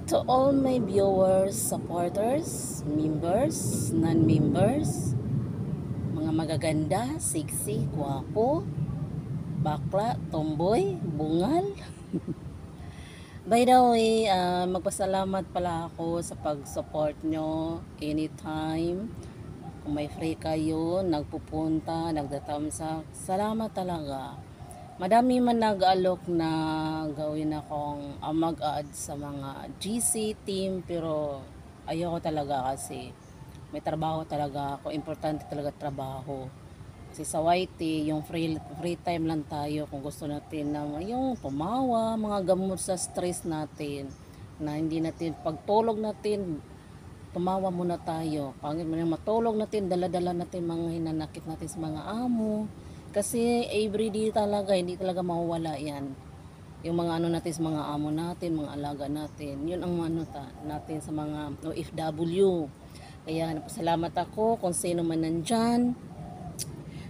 To all my viewers, supporters, members, non-members, mga magaganda, sexy, gwapo, bakla, tomboy, bungal. By the way, magpasalamat pala ako sa pag-support nyo anytime. Kung may free kayo, nagpupunta, nagdatamsak, salamat talaga. Madami man nag-alok na gawin akong mag-add sa mga GC team, pero ayoko talaga kasi may trabaho talaga ako. Importante talaga trabaho. Kasi sa YT, yung free time lang tayo kung gusto natin na yung tumawa, mga gamot sa stress natin, na hindi natin, pagtulog natin, tumawa muna tayo. Pag matulog natin, dala-dala natin mga hinanakit natin sa mga amo. Kasi everyday talaga, hindi talaga mawawala yan. Yung mga ano natin sa mga amo natin, mga alaga natin. Yun ang ano natin sa mga OFW. Kaya napasalamat ako kung sino man nandyan.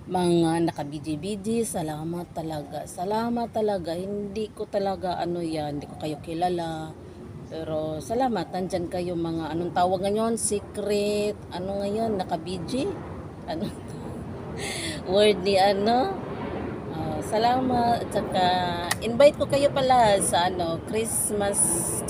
Mga naka-BG-BG, salamat talaga. Salamat talaga. Hindi ko talaga ano yan, hindi ko kayo kilala. Pero salamat, nandyan kayo mga, anong tawag ngayon? Secret, ano ngayon? Naka-BG? Ano? Word ni ano? Salamat. At saka, invite ko kayo pala sa ano, Christmas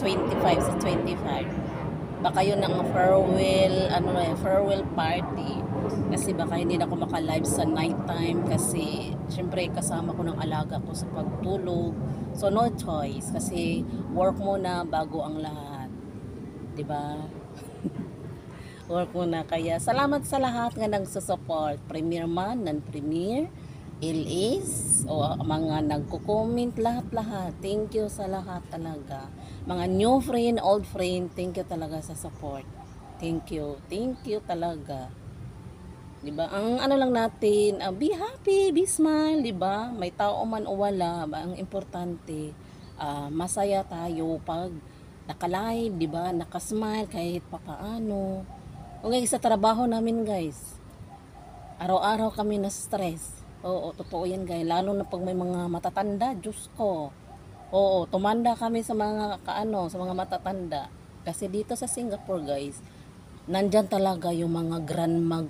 25 sa 25. Baka yun ang farewell, ano na farewell party. Kasi baka hindi na ako maka-live sa night time kasi syempre kasama ko ng alaga ko sa pagtulog. So no choice kasi work muna bago ang lahat. 'Di ba? Work muna, kaya salamat sa lahat nga nagsusupport, premier man, non-premier, LAs, o mga nagko-comment, lahat-lahat. Thank you sa lahat talaga. Mga new friend, old friend, thank you talaga sa support. Thank you talaga. 'Di ba? Ang ano lang natin, be happy, be smile, 'di ba? May tao man o wala, ba ang importante, masaya tayo pag naka-live, 'di ba? Naka-smile kahit papaano. O guys, sa trabaho namin guys, araw-araw kami na stress. Oo, totoo yan guys. Lalo na pag may mga matatanda, Diyos ko. Oo, tumanda kami sa mga kaano, sa mga matatanda. Kasi dito sa Singapore guys, nandyan talaga yung mga grandma,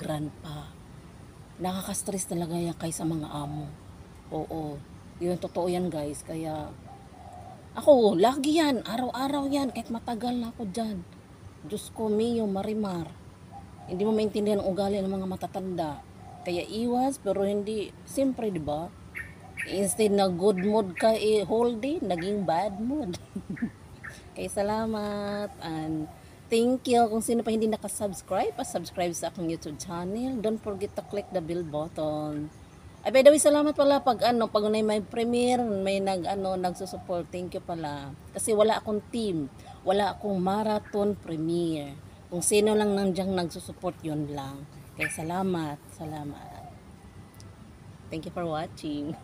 nakaka-stress talaga yan kaysa mga amo. Oo, yun totoo yan guys. Kaya ako, lagi yan, araw-araw yan, kahit matagal na ako dyan. Diyos ko, Mio, Marimar. Hindi mo maintindihan ang ugali ng mga matatanda. Kaya iwas, pero hindi, siyempre, di ba? Instead na good mood ka whole day, naging bad mood. Kaya salamat, and thank you kung sino pa hindi nakasubscribe, subscribe sa aking YouTube channel. Don't forget to click the bell button. Ay, by the way, salamat pala pag may premiere, may nagsusupport. Thank you pala. Kasi wala akong team, wala akong marathon premiere. Kung sino lang nandiyan nagsusupport, yun lang. Kaya salamat. Thank you for watching.